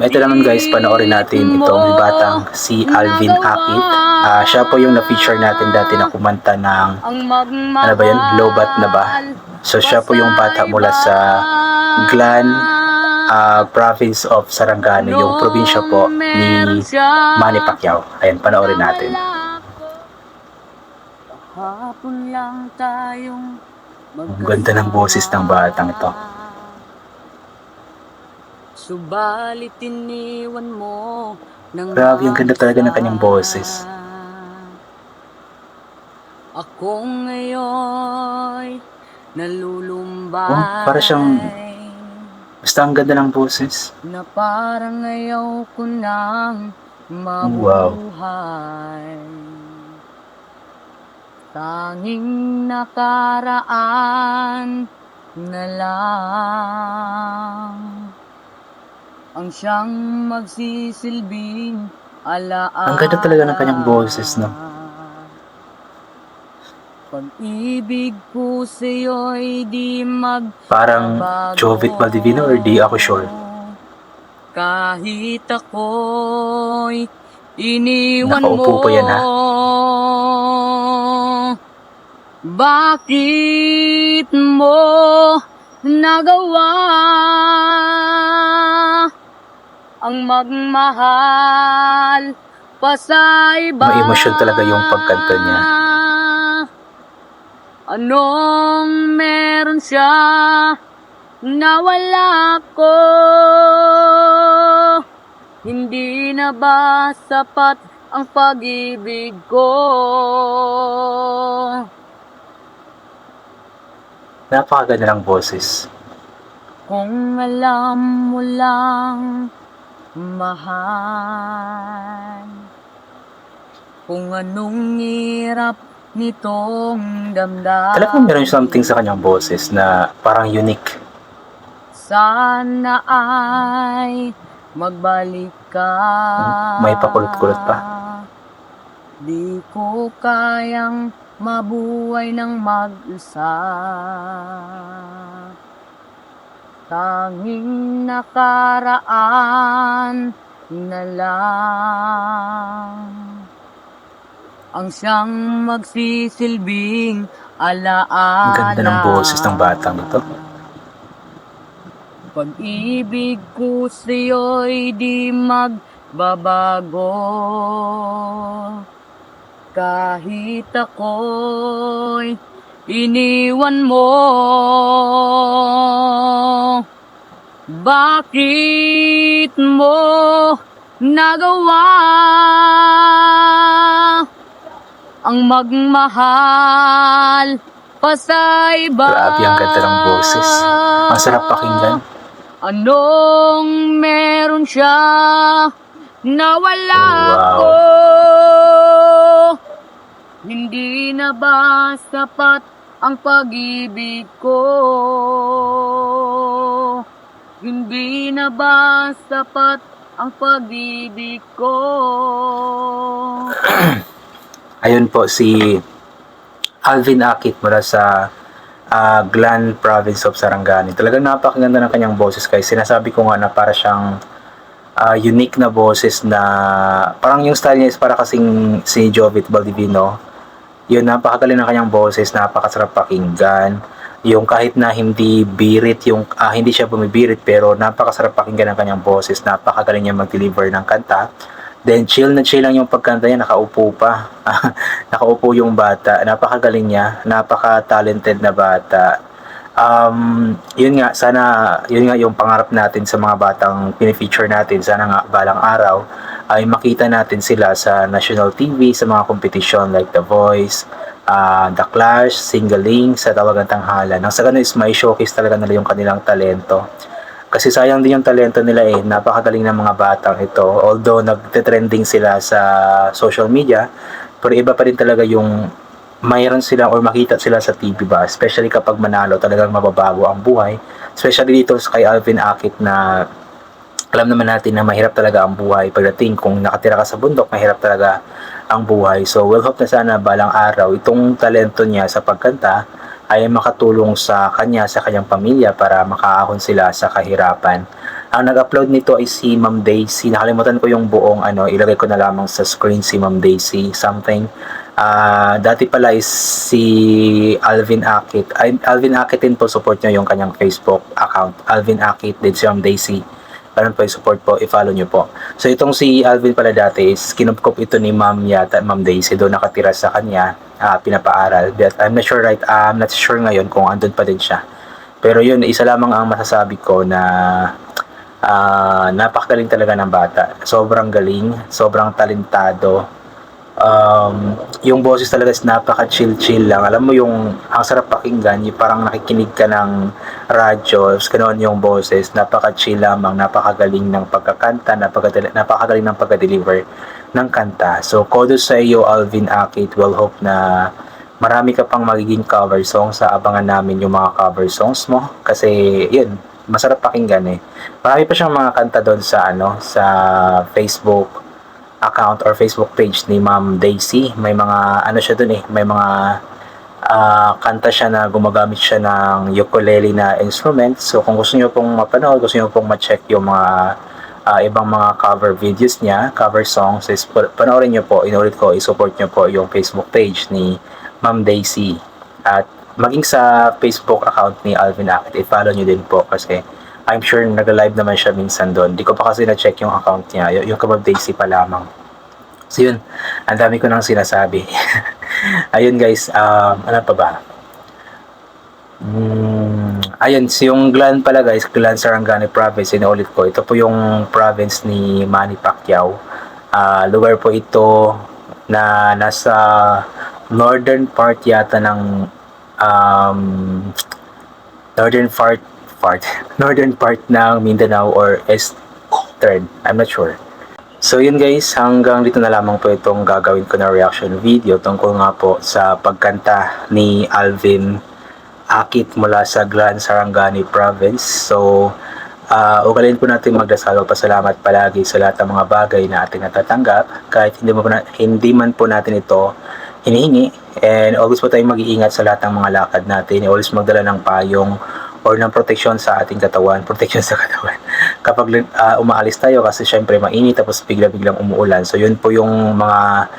Ito naman guys, panoorin natin itong batang si Alvin Akit. Siya po yung na-feature natin dati na kumanta ng, ano ba yun, Lobat na ba? So siya po yung bata mula sa Glan, province of Sarangani, yung probinsya po ni Manny Pacquiao. Ayan, panoorin natin. Hapon lang tayong Ang ganda ng boses ng batang ito. Subalit iniwan mo ng Grabe, ang ganda talaga ng kanyang boses. Ako ngayon nalulumbay. Para siyang, basta ang ganda ng boses. Na parang ayaw ko nang mabuhay. Tanging nakaraan na lang ang siyang magsisilbing alaala. Ang ganda talaga ng kanyang boses, no? Pag-ibig ko sa'yo'y di Parang Jovit Baldivino or di ako sure. Kahit ako'y iniwan Nakaupo mo. pa yan, ha? Bakit mo nagawa ang magmahal pa sa iba? May emosyon talaga yung pagkanta niya. Anong meron siya na wala ko? Hindi na ba sapat ang pag-ibig ko? Napakaganda ng boses. Kung alam mo lang, mahal, kung anong hirap nitong damdamin. Talagang meron something sa kanyang boses na parang unique. Sana ay magbalik ka. May pakulot-kulot pa. Di ko kayang mabuhay ng mag-isa. Tanging nakaraan na lang ang siyang magsisilbing alaala. Ang ganda ng boses ng batang ito. Pag-ibig ko sa'yo'y di magbabago. Kahit ako'y iniwan mo. Bakit mo nagawa ang magmahal pa sa iba? Grabe, ang ganda ng boses. Masarap pakinggan. Anong meron siya na wala ko? Hindi na ba sapat ang pag-ibig ko? Hindi na ba sapat ang pag-ibig ko? Ayun po si Alvin Akit mula sa Glan province of Sarangani. Talagang napakaganda ng kanyang boses guys. Sinasabi ko nga na para siyang unique na boses na parang yung style niya is para kasing si Jovit Baldivino. Yun, napakagaling ng kanyang boses, napakasarap pakinggan. Yung kahit na hindi birit, yung hindi siya bumibirit pero napakasarap pakinggan ng kanyang boses, napakagaling niya mag-deliver ng kanta. Then chill na chill lang yung pagkanta niya, nakaupo pa. Nakaupo yung bata, napakagaling niya, napaka-talented na bata. Yun nga, sana yun nga yung pangarap natin sa mga batang pinifeature natin. Sana nga balang araw ay makita natin sila sa national TV, sa mga competition like The Voice, The Clash, Singaling, sa Tawagang Tanghalan. Nang sa ganun is may showcase talaga nila yung kanilang talento. Kasi sayang din yung talento nila eh. Napakagaling ng mga batang ito. Although nagte-trending sila sa social media, pero iba pa rin talaga yung mayroon sila or makita sila sa TV ba. Especially kapag manalo, talagang mababago ang buhay. Especially dito kay Alvin Akit na alam naman natin na mahirap talaga ang buhay. Pagdating kung nakatira ka sa bundok, mahirap talaga ang buhay. So we'll hope na sana balang araw itong talento niya sa pagkanta ay makatulong sa kanya, sa kanyang pamilya para makaahon sila sa kahirapan. Ang nag-upload nito ay si Ma'am Daisy. Nakalimutan ko yung buong ilagay ko na lamang sa screen si Ma'am Daisy something. Dati pala is si Alvin Akit. Alvin Akit din po, support nyo yung kanyang Facebook account. Alvin Akit din si Ma'am Daisy. Parang po yung support po, i-follow nyo po. So itong si Alvin pala dati is kinupkop ito ni Ma'am yata, Ma'am Daisy, doon nakatira sa kanya, pinapaaral. But I'm not sure I'm not sure ngayon kung andun pa din siya. Pero yun, isa lamang ang masasabi ko na napakagaling talaga ng bata. Sobrang galing, sobrang talentado. Yung boses talaga is napaka-chill-chill lang. Alam mo yung ang sarap pakinggan, yung parang nakikinig ka ng radyo, ganoon yung boses, napaka-chill lamang, napakagaling ng pagkakanta, napakagaling ng pagka-deliver ng kanta. So, kudos sa iyo, Alvin Akit. Well, hope na marami ka pang magiging cover songs. Sa abangan namin yung mga cover songs mo. Kasi, yun, masarap pakinggan eh. Marami pa siyang mga kanta doon sa, sa Facebook account or Facebook page ni Ma'am Daisy. May mga siya dun eh, may mga kanta siya na gumagamit siya ng ukulele na instrument. So kung gusto niyo pong mapanood, gusto niyo pong ma-check yung mga ibang mga cover videos niya, cover songs, is panoorin niyo po, inulit ko, i-support niyo po yung Facebook page ni Ma'am Daisy. At maging sa Facebook account ni Alvin Akit, i-follow niyo din po kasi I'm sure nag-live naman siya minsan doon. Di ko pa kasi na-check yung account niya. Yung Kabab Daisy pa lamang. So yun, ang dami ko nang sinasabi. Ayun guys, ano pa ba? Ayun, so yung Glan pala guys, Glan Sarangani Province, inuulit ko. Ito po yung province ni Manny Pacquiao. Lugar po ito na nasa northern part yata ng northern part ng Mindanao or eastern, I'm not sure. So yun guys, hanggang dito na lamang po itong gagawin ko na reaction video tungkol nga po sa pagkanta ni Alvin Akit mula sa Glan Sarangani Province. So ugaliin po natin magdasal o pasalamat palagi sa lahat ng mga bagay na ating natatanggap kahit hindi man po natin ito hinihingi, and always po tayong mag-iingat sa lahat ng mga lakad natin. Always magdala ng payong or ng proteksyon sa ating katawan, proteksyon sa katawan kapag umaalis tayo kasi syempre mainit tapos bigla-biglang umuulan. So yun po yung mga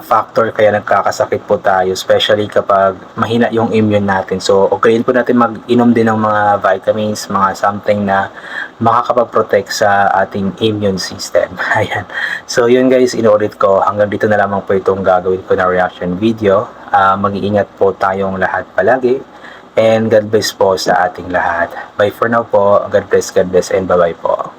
factor kaya nagkakasakit po tayo, especially kapag mahina yung immune natin. So okay po natin mag-inom din ng mga vitamins, mga something na makakapag-protect sa ating immune system. Ayan. So yun guys, inuulit ko, hanggang dito na lamang po itong gagawin ko na reaction video. Mag-iingat po tayong lahat palagi. And God bless po sa ating lahat. Bye for now po. God bless, and bye-bye po.